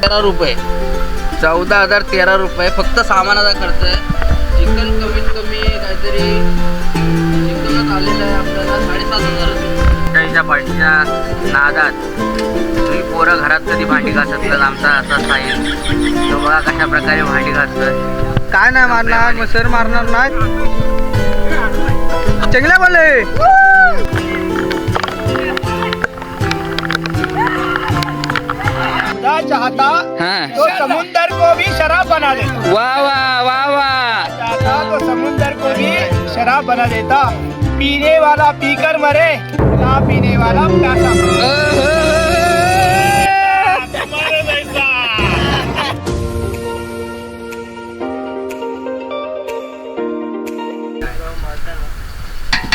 ₹13, 14,013 फक्त सामानाचा खर्च आहे. चिकन कमीत कमी काहीतरी चिकनच आलेलं आहे आपल्याला 7,500 त्याच्या पाठीच्या नादात तुम्ही पोरं घरात कधी भांडी घासत तर आमचा असा साईल तो बघा कशा प्रकारे भांडी घासतोय. काय नाही मारणार मसर मारणार नाही चंगल्या बोले. चाहता तो समुंदर को भी शराब बना देता. वाह वाह वाह वाह. चाहता तो समुंदर को भी शराब बना देता. पीने वाला पीकर मरे ना पीने वाला प्यासा मरे.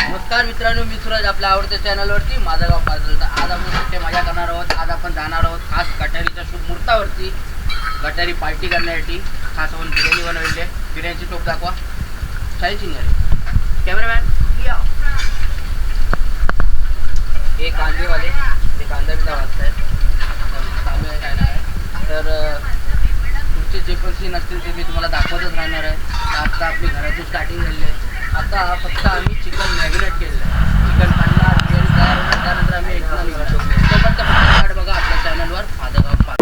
नमस्कार मित्रांनो, मी सूरज आपल्या आवडत्या चॅनलवरती माझं गाव पाजल. तर आज आपण कुठे मजा करणार आहोत. आज आपण जाणार आहोत खास गटारीच्या शुभ मुहूर्तावरती गटारी पार्टी करण्यासाठी. खास आपण बिर्याणी बनवलेली आहे. बिर्याणीची टोप दाखवा. शाही सिनियर कॅमेरामॅन या. हे कांदेवाले ते कांदा बिंदा वाजतायत चालू आहे काय नाही. तर तुमचे जे पण सीन असतील ते मी तुम्हाला दाखवतच राहणार आहे. आता आपली घरातून स्टार्टिंग झालेली आहे. आता फक्त आम्ही चिकन मॅरिनेट केलेलं आहे. चिकन काढणार बिर्याणी तयार होणार त्यानंतर आम्ही एकदा निघतो. तोपर्यंत फक्त बघा आपल्या चॅनलवर माझं गाव पाजल.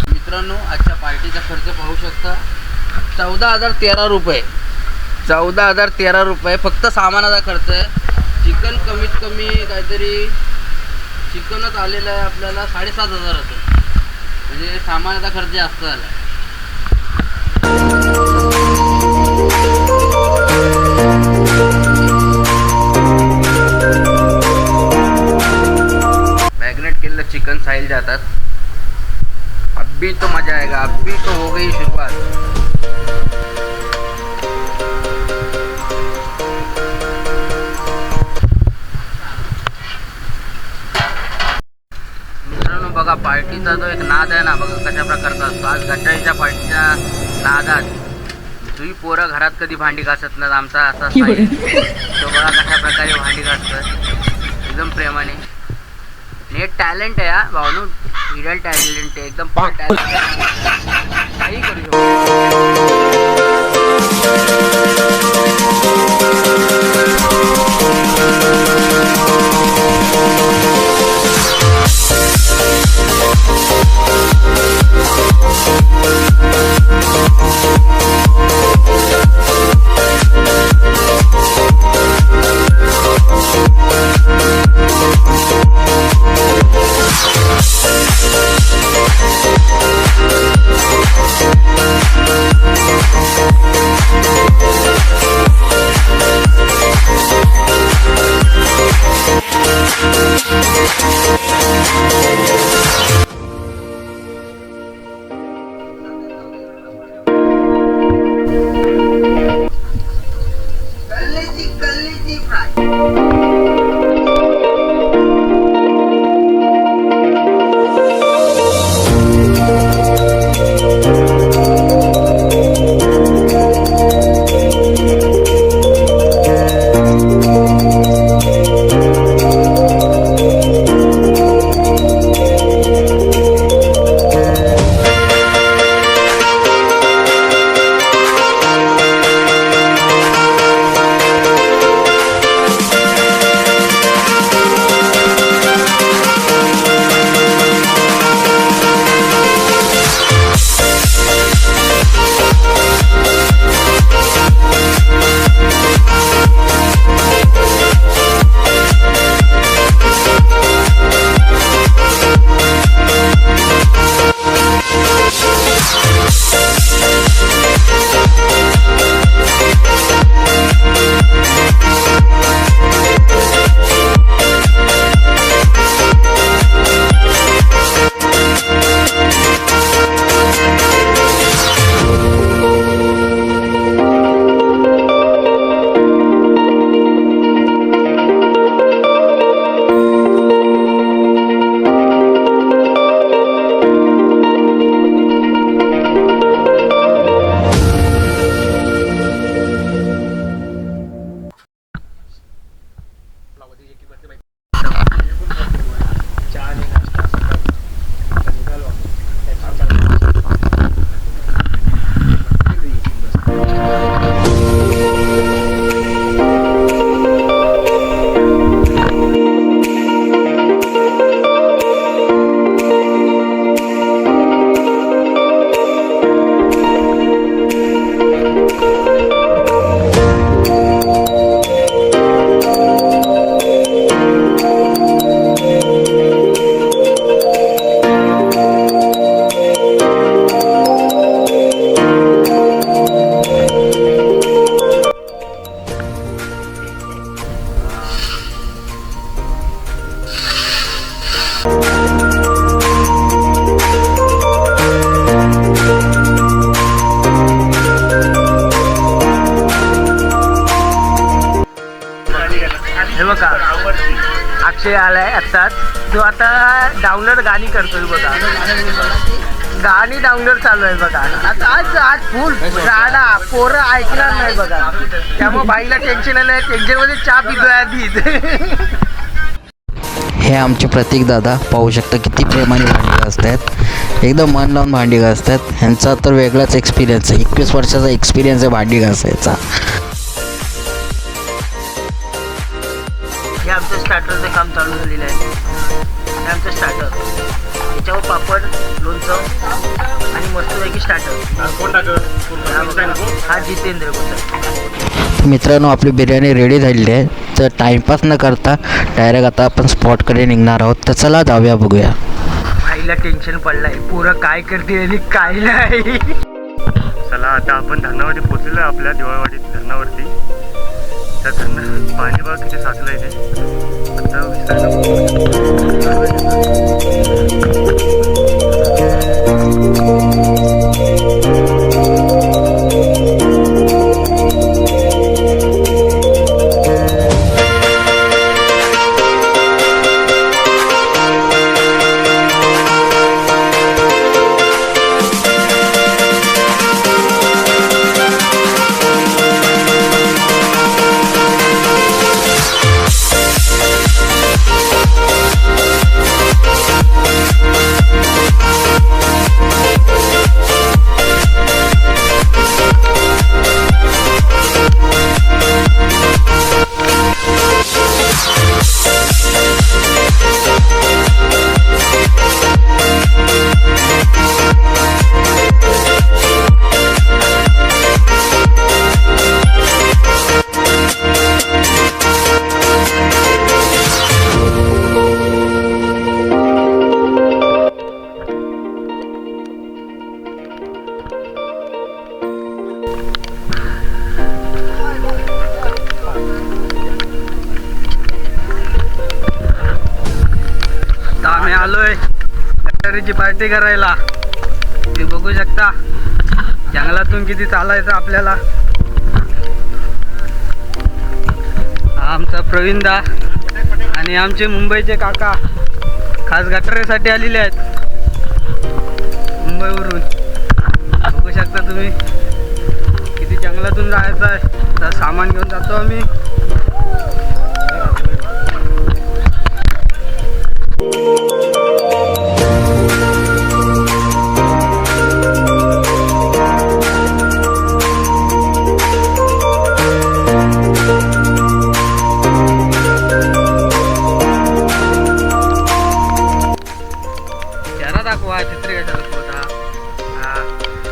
मित्रांनो, आजच्या पार्टीचा खर्च पाहू शकता. ₹14,013 14,013 फक्त सामानाचा खर्च आहे. चिकन कमीत कमी काहीतरी चिकनच आलेलं आहे आपल्याला 7,500 म्हणजे सामानाचा खर्च जास्त झाला आहे. मैग्नेट केलेलं चिकन साहिल जातात. अभी तो मजा आएगा. अभी तो हो गई शुरुआत. मित्रांनो बघा, पार्टीचा जो एक नाद आहे ना बघा कशा प्रकारचा असतो. आज गटारीच्या पार्टीच्या नादात तुम्ही पोरं घरात कधी भांडी घासत नाही आमचा असा साईल तो बघा कशा प्रकारे भांडी घासतोय एकदम प्रेमाने. नेट टॅलेंट आहे हा भावनू. हिडन टॅलेंट आहे एकदम. काही करू शकतो. हे बघा अक्षय आलाय आत्ताच. तो आता डाउनलोड गाणी करतोय बघा. गाणी डाउनलोड चालू आहे बघा. आता आज आज फुल गाणा पोरं ऐकणार नाही बघा. त्यामुळे बाईला टेन्शन आलंय. टेन्शनमध्ये चहा पितोय आधीच. हे आमचे प्रतीक दादा पाहू शकता किती प्रेमाने भांडी घासतात. एकदम मन लावून भांडी घासतात. ह्यांचा तर वेगळाच एक्सपिरियन्स आहे. 21 वर्षाचा एक्सपिरियन्स आहे भांडी घासायचा. हे आमचं स्टार्टरचं काम चालू झालेलं आहे. हे आमचं स्टार्टर. याच्यावर पापड, लोणचं आणि मस्तपैकी स्टार्टर. हा जितेंद्र गुप्ता. मित्रांनो आपली बिर्याणी रेडी झालेली आहे. तर टाईमपास न करता डायरेक्ट आता आपण स्पॉटकडे निघणार आहोत. तर चला जाऊया बघूया. बाईला टेन्शन पडलंय. पोरं काय करते आणि काय नाही. चला आता आपण धरणावरती पोचलेलो आहे. आपल्या दिवाळवाडी धरणावरती. त्या धरण पाणी बघा किती साचलं आहे ते. आता आम्ही आलोय गटारीची पार्टी करायला. तुम्ही बघू शकता जंगलातून किती चालायचं आपल्याला. हा आमचा प्रवीणदा आणि आमचे मुंबईचे काका खास गटारीसाठी आलेले आहेत मुंबईवरून. बघू शकता तुम्ही किती जंगलातून जायचं आहे. तर सामान घेऊन जातो आम्ही. दाखवा चित्र होता.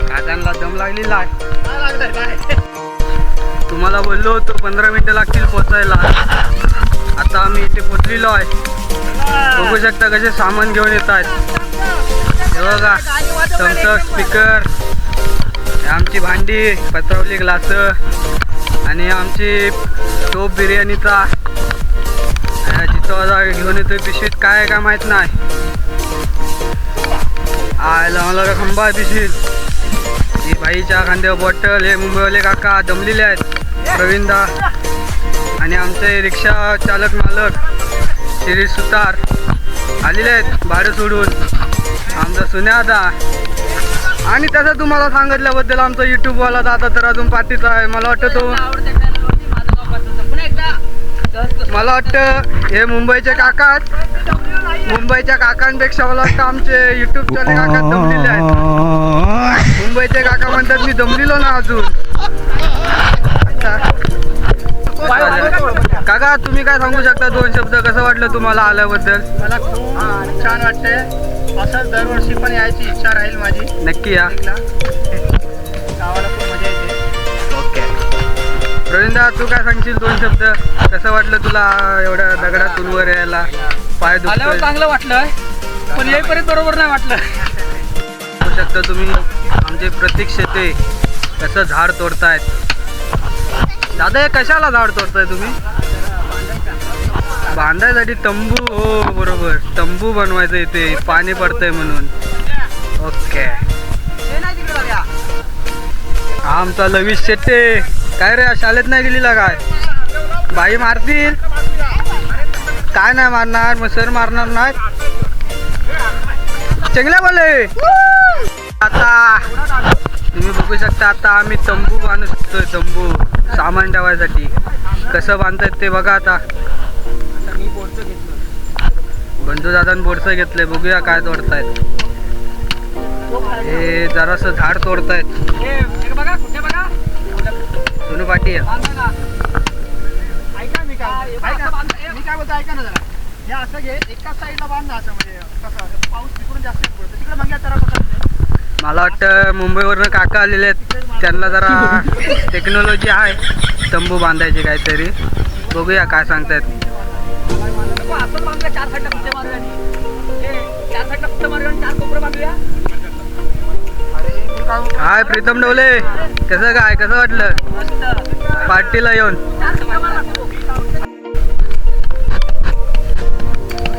काकांना दम लागलेला आहे. तुम्हाला बोललो होतो 15 मिनिटं लागतील पोचायला. आता आम्ही इथे पोचलेलो आहे. बघू शकता कसे सामान घेऊन येत आहेत. हे बघा थम्सअप, स्पीकर, आमची भांडी, पत्रावली ग्लास आणि आमची टोप बिर्याणीचा जिथं घेऊन येतोय पिशवीत. काय आहे का माहीत नाही. आयला मला का खंबा पिशवीत. ही बाईच्या खांद्यावर बॉटल. हे मुंबईवाले काका दमलेले आहेत. प्रवीणदा आणि आमचे रिक्षा चालक मालक शिरीष सुतार आलेले आहेत भाडं सोडून. आमचा सुन्यादा आणि त्याचं तुम्हाला सांगितल्याबद्दल आमचा यूट्यूबवाला दादा तर अजून पाठीचा आहे. मला वाटतं हे मुंबईचे काका. मुंबईच्या काकांपेक्षा मला वाटतं आमचे यूट्यूबचे काका दमलेले आहेत. मुंबईचे काका म्हणतात मी दमलेलो ना अजून. काका तुम्ही काय सांगू शकता 2 शब्द. कसं वाटलं तुम्हाला आल्याबद्दल? मला खूप छान वाटतंय. असंच दरवर्षी पण यायची इच्छा राहील माझी. नक्की या. गावाला खूप मजा येते. ओके प्रवीणदा तू काय सांगशील 2 शब्द. कसं वाटलं तुला एवढ्या दगडातून वर यायला? पाय दुखतोय. चांगलं वाटलं पण येईपर्यंत बरोबर नाही वाटलं. बघू शकता तुम्ही आमचे प्रतीक शेते कसं झाड तोडतायत. दादा हे कशाला झाड तोडताय तुम्ही? बांधायसाठी तंबू. हो बरोबर तंबू बनवायचं इथे पाणी पडतंय म्हणून. ओके हा आमचा लवीश शेट्टे. काय रे शाळेत नाही गेलेला काय? बाई मारतील. काय नाही मारणार, मग सर मारणार नाही. चांगल्या बोले. आता तुम्ही बघू शकता, आता आम्ही तंबू बांधू शकतो. तंबू सामान ठेवायसाठी कसं बांधतायत ते बघा. आता बंधू दादांनी बोरसं घेतलंय. बघूया काय तोडतायत. हे जरासं झाड तोडतायत. सोनू पाटील मी काय बोलतो ऐका ना जरा. हे असं घे, एका साईडला बांध ना, असं म्हणजे कसं पाऊस तिकडून जास्त येत पडतो तिकडे मागे जरा पकडते. मला वाटतं मुंबईवरनं काका आलेले आहेत, त्यांना जरा टेक्नॉलॉजी आहे तंबू बांधायची काहीतरी. बघूया काय सांगतायत. हाय प्रीतम डोले, कसं काय, कसं वाटलं पार्टीला येऊन.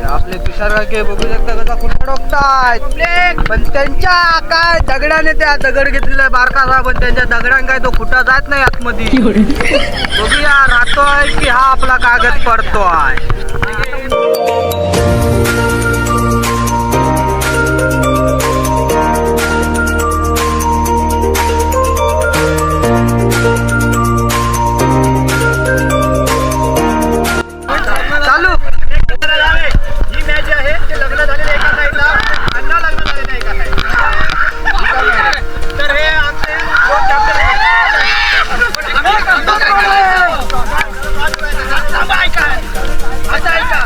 आपले तुषार काके बघू शकता कसा कुठं डोकतायत. पण त्यांच्या काय दगडाने त्या दगड घेतलेला आहे बारकासा, पण त्यांच्या दगडान काय तो कुठं जात नाही आतमध्ये. बघूया राहतोय की हा आपला कागद पडतोय. चालू. ही मॅच जी आहे ते लग्न झालेलं एका साईडला, अण्णा लग्न झालेलं एका साईडला. तर हे आमचे दोन कॅप्टन आता ऐका,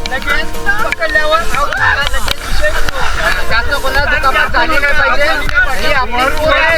लगेच पकडल्यावर जास्त कोणाला दुखापत झाली नाही पाहिजे. ही आपल्याच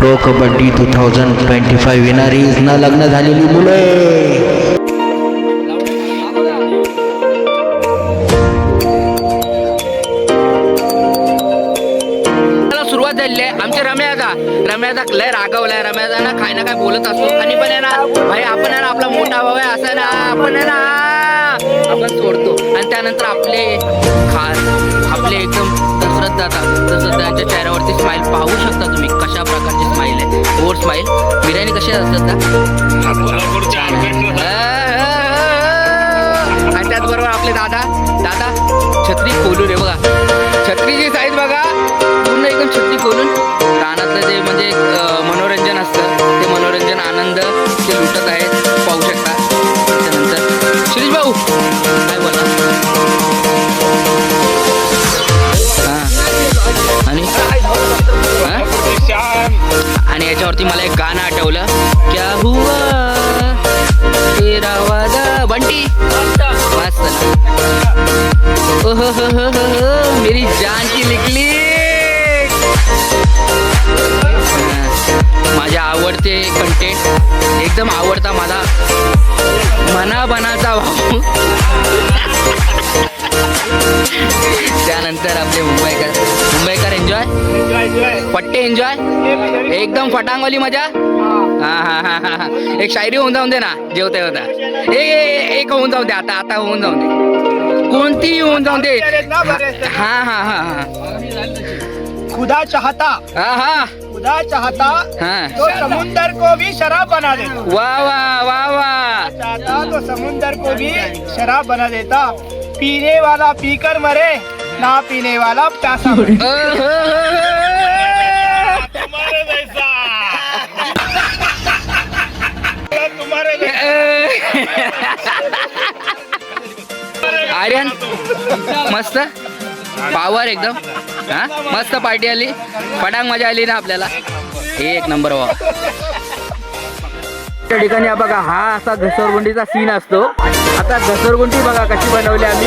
प्रो कबड्डी 2025 विनारी न लग्न झालेली मुले. सुरुवात झालेली आहे. आमचे रम्यादा लय रागवलाय. रम्यादा ना काय ना काय बोलत असतो आणि पण आहे ना भाई आपण आहे ना आपला मोठा भाऊ आहे असं ना आपण आहे ना आपण सोडतो आणि त्यानंतर आपले एकदम दशरथ दादांच्या चेहऱ्यावरती स्माईल पाहू शकता तुम्ही कशा प्रकारची स्माईल आहे. गोड स्माईल. बिर्याणी कशी असतात आणि त्याचबरोबर आपले दादा छत्री खोलून आहे बघा. छत्रीची साईज बघा पूर्ण एकदम छत्री खोलून. रानातलं ते म्हणजे मनोरंजन असतं ते मनोरंजन आनंद ते लुटत आहेत पाहू शकता. त्यानंतर शिरीष भाऊ काय बोला. आणि याच्यावरती मला एक गाणं आठवलं. क्या हुआ तेरा वादा बंटी. मस्त ओहो हो मेरी जान की लिकली. माझे आवडते कंटेंट एकदम आवडता माझा मनाबनाचा भाऊ. त्यानंतर आपले मुंबईकर एन्जॉय पट्टे एन्जॉय एकदम फटांगवाली मजा. हा एक शायरी होऊन जाऊन दे ना जेवता होता. एक होऊन जाऊ दे आता होऊन जाऊन दे कोणती होऊन जाऊन दे. हा खुदा चाहता तो समुंदर को भी शराब बना देता. वाह चाहता तो समुंदर को भी शराब बना देता. पीने वाला पीकर मरे ना पीने वाला प्यासा मरे. आर्यन मस्त पावर एकदम. हा मस्त पार्टी आली फटांग मजा आली ना आपल्याला. एक नंबर वा. त्या ठिकाणी बघा हा असा घसरगुंडीचा सीन असतो. आता घसरगुंडी बघा कशी बनवली आम्ही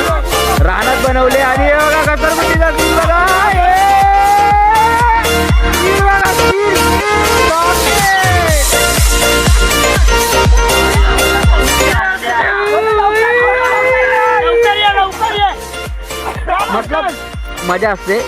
रानात बनवले आणि बघा घसरगुंडीचा सीन बघा. मतलब मजा असते.